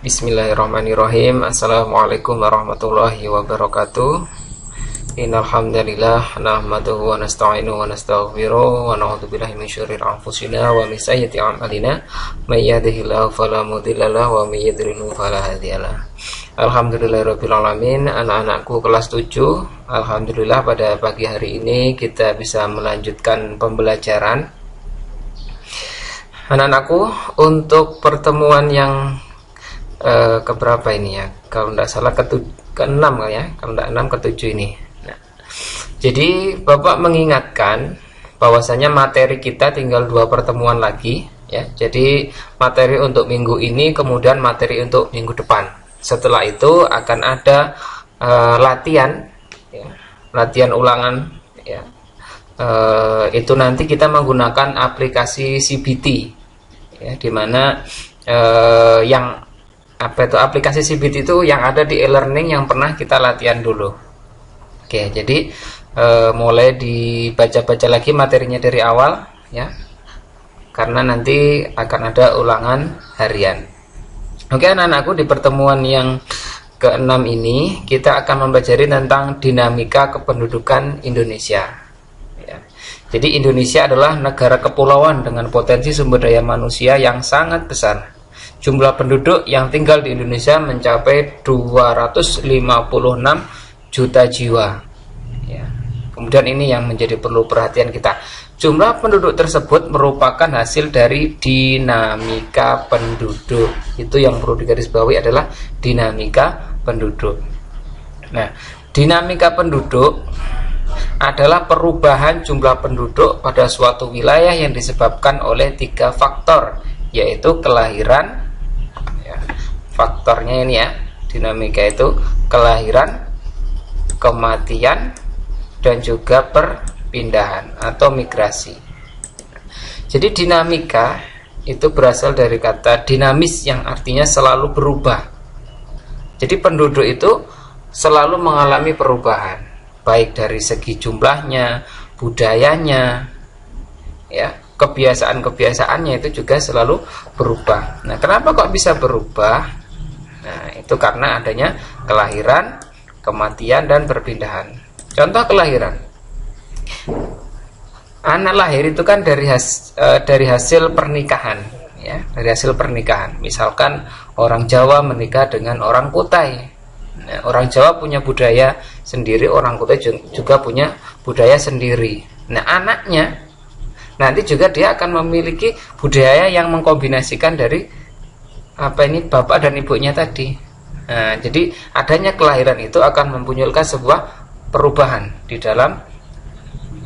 Bismillahirrahmanirrahim. Assalamualaikum warahmatullahi wabarakatuh. Innal hamdalillah nahmaduhu wa nasta'inuhu wa nastaghfiruh wa na'udzu billahi min syururi anfusina wa min sayyiati a'malina. May yahdihillahu fala mudilla lahu wa may yudlil fala hadiyalah. Alhamdulillahirabbil alamin. Anak-anakku kelas 7, alhamdulillah pada pagi hari ini kita bisa melanjutkan pembelajaran. Anak-anakku, untuk pertemuan yang keberapa ini ya, kalau tidak salah ke-6 ya, kalau tidak 6 ke-7 ini. Nah, jadi Bapak mengingatkan bahwasanya materi kita tinggal 2 pertemuan lagi ya. Jadi materi untuk minggu ini, kemudian materi untuk minggu depan. Setelah itu akan ada latihan ya, latihan ulangan ya. Itu nanti kita menggunakan aplikasi CBT ya, dimana yang aplikasi CBT itu yang ada di e-learning yang pernah kita latihan dulu. Oke, jadi mulai dibaca-baca lagi materinya dari awal ya, karena nanti akan ada ulangan harian. Oke anak-anakku, di pertemuan yang ke-6 ini kita akan mempelajari tentang dinamika kependudukan Indonesia ya. Jadi Indonesia adalah negara kepulauan dengan potensi sumber daya manusia yang sangat besar. Jumlah penduduk yang tinggal di Indonesia mencapai 256 juta jiwa ya. Kemudian ini yang menjadi perlu perhatian kita. Jumlah penduduk tersebut merupakan hasil dari dinamika penduduk. Itu yang perlu digarisbawahi adalah dinamika penduduk. Nah, dinamika penduduk adalah perubahan jumlah penduduk pada suatu wilayah yang disebabkan oleh 3 faktor, yaitu kelahiran ya, faktornya ini ya, dinamika itu kelahiran, kematian, dan juga perpindahan atau migrasi. Jadi dinamika itu berasal dari kata dinamis yang artinya selalu berubah. Jadi penduduk itu selalu mengalami perubahan, baik dari segi jumlahnya, budayanya ya, kebiasaan-kebiasaannya itu juga selalu berubah. Nah, kenapa kok bisa berubah? Nah, itu karena adanya kelahiran, kematian, dan perpindahan. Contoh kelahiran. Anak lahir itu kan dari hasil pernikahan ya, dari hasil pernikahan. Misalkan orang Jawa menikah dengan orang Kutai. Nah, orang Jawa punya budaya sendiri, orang Kutai juga punya budaya sendiri. Nah, anaknya nanti juga dia akan memiliki budaya yang mengkombinasikan dari bapak dan ibunya tadi. Nah, jadi adanya kelahiran itu akan memunculkan sebuah perubahan di dalam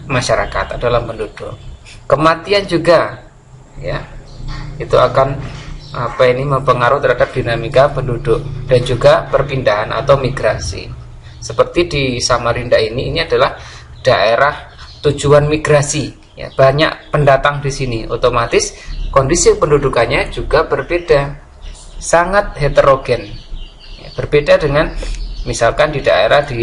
masyarakat, dalam penduduk. Kematian juga ya, itu akan mempengaruhi terhadap dinamika penduduk, dan juga perpindahan atau migrasi. Seperti di Samarinda ini adalah daerah tujuan migrasi ya, banyak pendatang di sini, otomatis kondisi pendudukannya juga berbeda, sangat heterogen ya, berbeda dengan misalkan di daerah di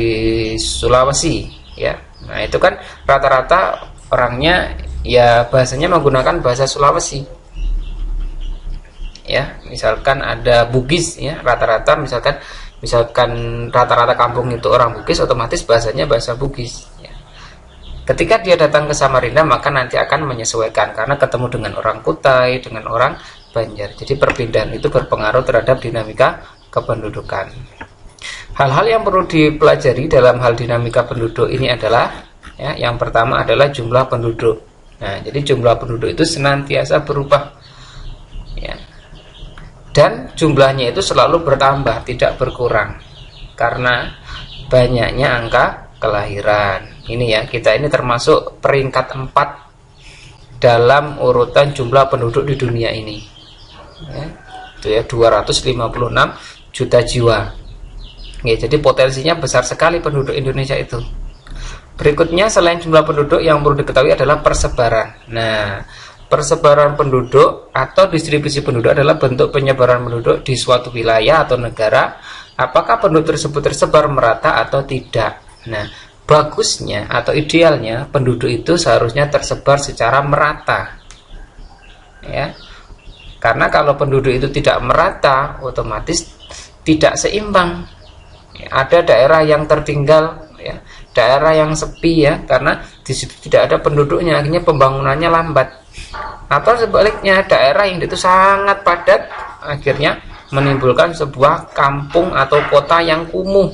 Sulawesi ya. Nah, itu kan rata-rata orangnya ya bahasanya menggunakan bahasa Sulawesi ya. Misalkan ada Bugis ya, rata-rata misalkan rata-rata kampung itu orang Bugis, otomatis bahasanya bahasa Bugis ya. Ketika dia datang ke Samarinda, maka nanti akan menyesuaikan karena ketemu dengan orang Kutai, dengan orang Banjar. Jadi perpindahan itu berpengaruh terhadap dinamika kependudukan. Hal-hal yang perlu dipelajari dalam hal dinamika penduduk ini adalah ya, yang pertama adalah jumlah penduduk. Nah, jadi jumlah penduduk itu senantiasa berubah ya. Dan jumlahnya itu selalu bertambah, tidak berkurang, karena banyaknya angka kelahiran. Ini ya, kita ini termasuk peringkat 4 dalam urutan jumlah penduduk di dunia ini ya, itu ya 256 juta jiwa ya. Jadi potensinya besar sekali penduduk Indonesia itu. Berikutnya, selain jumlah penduduk, yang perlu diketahui adalah persebaran. Nah, persebaran penduduk atau distribusi penduduk adalah bentuk penyebaran penduduk di suatu wilayah atau negara. Apakah penduduk tersebut tersebar merata atau tidak? Nah, bagusnya atau idealnya penduduk itu seharusnya tersebar secara merata ya. Karena kalau penduduk itu tidak merata, otomatis tidak seimbang. Ada daerah yang tertinggal, ya, daerah yang sepi, ya, karena di situ tidak ada penduduknya, akhirnya pembangunannya lambat. Atau sebaliknya, daerah yang itu sangat padat, akhirnya menimbulkan sebuah kampung atau kota yang kumuh,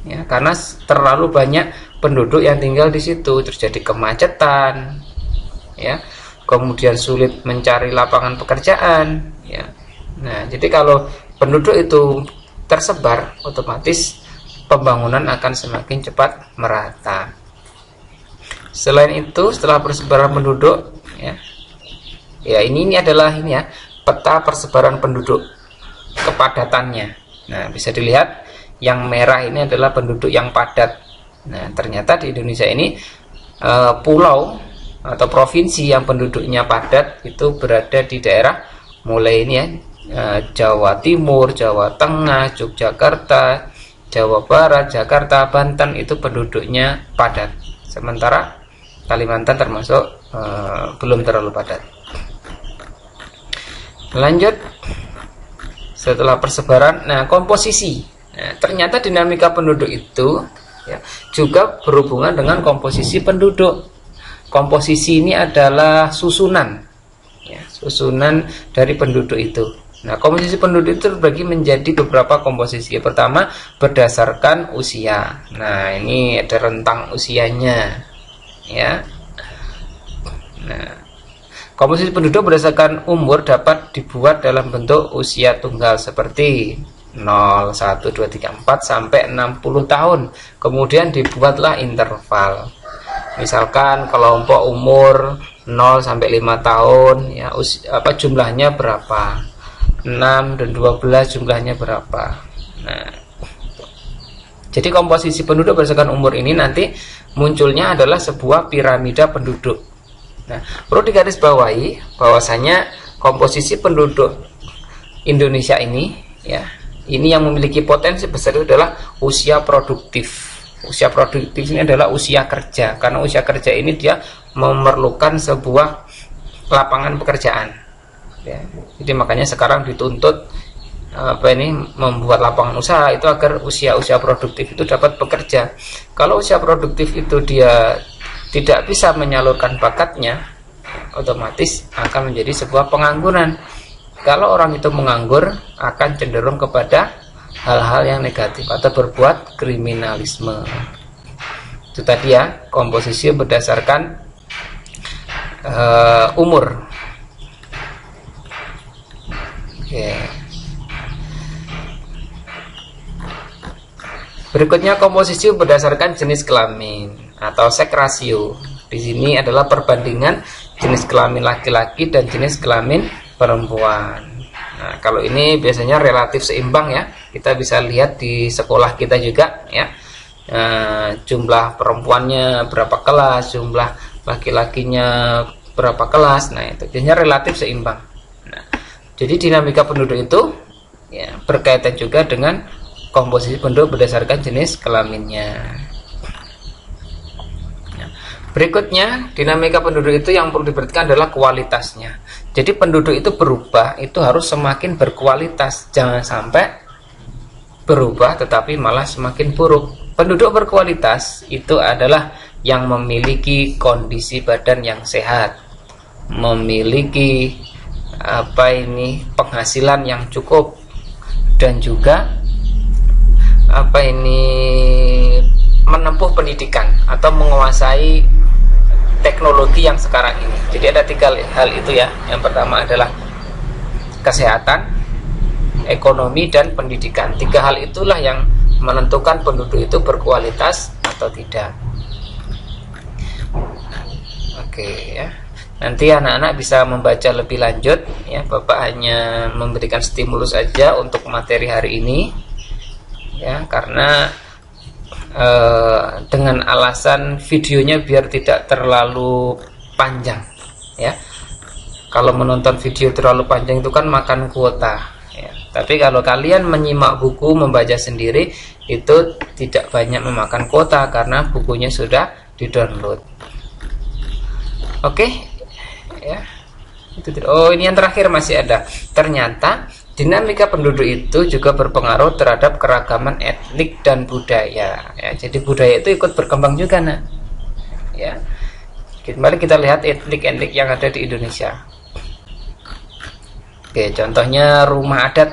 ya, karena terlalu banyak penduduk yang tinggal di situ, terjadi kemacetan, ya, kemudian sulit mencari lapangan pekerjaan, ya. Nah, jadi kalau penduduk itu tersebar, otomatis pembangunan akan semakin cepat merata. Selain itu, setelah persebaran penduduk, ya, ini adalah peta persebaran penduduk, kepadatannya. Nah, bisa dilihat yang merah ini adalah penduduk yang padat. Nah, ternyata di Indonesia ini pulau atau provinsi yang penduduknya padat itu berada di daerah mulai ini, Jawa Timur, Jawa Tengah, Yogyakarta, Jawa Barat, Jakarta, Banten, itu penduduknya padat. Sementara Kalimantan termasuk belum terlalu padat. Lanjut, setelah persebaran, nah, komposisi. Nah, ternyata dinamika penduduk itu, ya, juga berhubungan dengan komposisi penduduk. Komposisi ini adalah susunan, ya, susunan dari penduduk itu. Nah, komposisi penduduk itu terbagi menjadi beberapa komposisi. Pertama, berdasarkan usia. Nah, ini ada rentang usianya, ya. Nah, komposisi penduduk berdasarkan umur dapat dibuat dalam bentuk usia tunggal seperti 0, 1, 2, 3, 4 sampai 60 tahun. Kemudian dibuatlah interval. Misalkan kelompok umur 0 sampai 5 tahun, ya, jumlahnya berapa? 6 dan 12 jumlahnya berapa? Nah, jadi komposisi penduduk berdasarkan umur ini nanti munculnya adalah sebuah piramida penduduk. Nah, perlu digarisbawahi bahwasanya komposisi penduduk Indonesia ini, ya, ini yang memiliki potensi besar itu adalah usia produktif. Usia produktif ini adalah usia kerja, karena usia kerja ini dia memerlukan sebuah lapangan pekerjaan, ya. Jadi makanya sekarang dituntut membuat lapangan usaha itu agar usia produktif itu dapat bekerja. Kalau usia produktif itu dia tidak bisa menyalurkan bakatnya, otomatis akan menjadi sebuah pengangguran. Kalau orang itu menganggur, akan cenderung kepada hal-hal yang negatif atau berbuat kriminalisme. Itu tadi, ya, komposisi berdasarkan umur. Oke. Berikutnya komposisi berdasarkan jenis kelamin atau sex ratio. Di sini adalah perbandingan jenis kelamin laki-laki dan jenis kelamin perempuan. Nah, kalau ini biasanya relatif seimbang, ya. Kita bisa lihat di sekolah kita juga, ya. Jumlah perempuannya berapa kelas, jumlah laki-lakinya berapa kelas. Nah, itu biasanya relatif seimbang. Nah, jadi dinamika penduduk itu, ya, berkaitan juga dengan komposisi penduduk berdasarkan jenis kelaminnya. Berikutnya, dinamika penduduk itu yang perlu diperhatikan adalah kualitasnya. Jadi penduduk itu berubah, itu harus semakin berkualitas. Jangan sampai berubah tetapi malah semakin buruk. Penduduk berkualitas itu adalah yang memiliki kondisi badan yang sehat, memiliki penghasilan yang cukup, dan juga menempuh pendidikan atau menguasai teknologi yang sekarang ini. Jadi ada 3 hal itu, ya. Yang pertama adalah kesehatan, ekonomi, dan pendidikan. 3 hal itulah yang menentukan penduduk itu berkualitas atau tidak. Oke, ya. Nanti anak-anak bisa membaca lebih lanjut, ya. Bapak hanya memberikan stimulus saja untuk materi hari ini, ya, karena dengan alasan videonya biar tidak terlalu panjang, ya. Kalau menonton video terlalu panjang itu kan makan kuota, ya. Tapi kalau kalian menyimak buku, membaca sendiri, itu tidak banyak memakan kuota karena bukunya sudah di-download. Oke, ya. Itu tidak. Oh, ini yang terakhir masih ada. Ternyata dinamika penduduk itu juga berpengaruh terhadap keragaman etnik dan budaya. Ya, jadi budaya itu ikut berkembang juga, nah. Ya. Mari kita lihat etnik-etnik yang ada di Indonesia. Oke, contohnya rumah adat.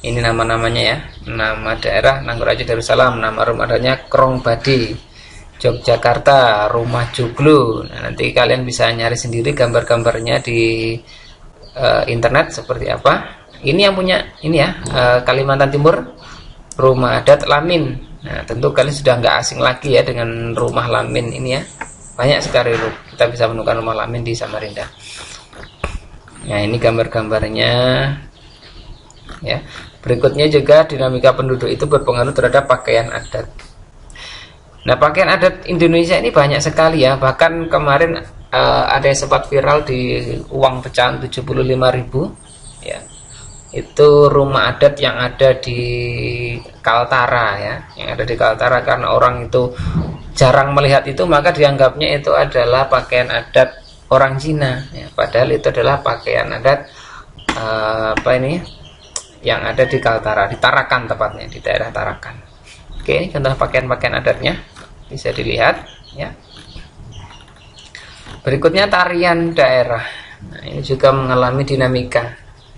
Ini nama-namanya ya. Nama daerah Nanggurajo Darussalam, nama rumah adatnya Krongbadi. Yogyakarta, Rumah Joglo. Nah, nanti kalian bisa nyari sendiri gambar-gambarnya di internet seperti apa. Ini yang punya ini ya, Kalimantan Timur, Rumah Adat Lamin. Nah, tentu kalian sudah nggak asing lagi ya dengan rumah Lamin ini ya. Banyak sekali loh, kita bisa menemukan rumah Lamin di Samarinda. Nah, ini gambar-gambarnya ya. Berikutnya juga dinamika penduduk itu berpengaruh terhadap pakaian adat. Nah, pakaian adat Indonesia ini banyak sekali ya. Bahkan kemarin ada yang sempat viral di uang pecahan 75.000 ya. Itu rumah adat yang ada di Kaltara ya. Yang ada di Kaltara, karena orang itu jarang melihat itu, maka dianggapnya itu adalah pakaian adat orang Cina ya. Padahal itu adalah pakaian adat yang ada di Kaltara, di Tarakan tepatnya, di daerah Tarakan. Oke, ini contoh pakaian-pakaian adatnya bisa dilihat ya. Berikutnya tarian daerah. Nah, ini juga mengalami dinamika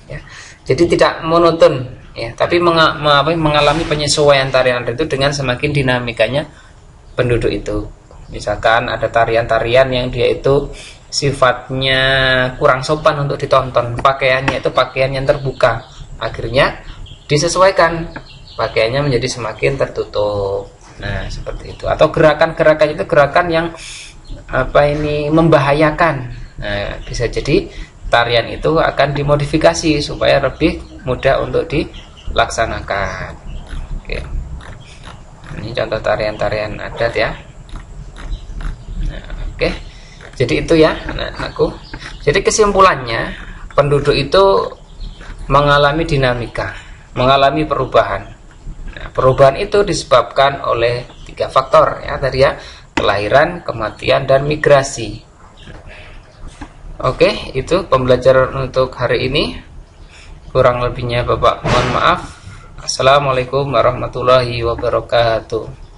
ya. Jadi tidak monoton ya, tapi mengalami penyesuaian tarian adat itu dengan semakin dinamikanya penduduk itu. Misalkan ada tarian-tarian yang dia itu sifatnya kurang sopan untuk ditonton, pakaiannya itu pakaian yang terbuka, akhirnya disesuaikan, pakaiannya menjadi semakin tertutup. Nah, seperti itu. Atau gerakan-gerakan itu gerakan yang membahayakan. Nah, bisa jadi tarian itu akan dimodifikasi supaya lebih mudah untuk dilaksanakan. Oke. Ini contoh tarian-tarian adat ya. Nah, oke. Jadi itu ya, anak-anakku. Jadi kesimpulannya, penduduk itu mengalami dinamika, mengalami perubahan. Nah, perubahan itu disebabkan oleh 3 faktor ya tadi ya, kelahiran, kematian, dan migrasi. Oke, itu pembelajaran untuk hari ini. Kurang lebihnya Bapak mohon maaf. Assalamualaikum warahmatullahi wabarakatuh.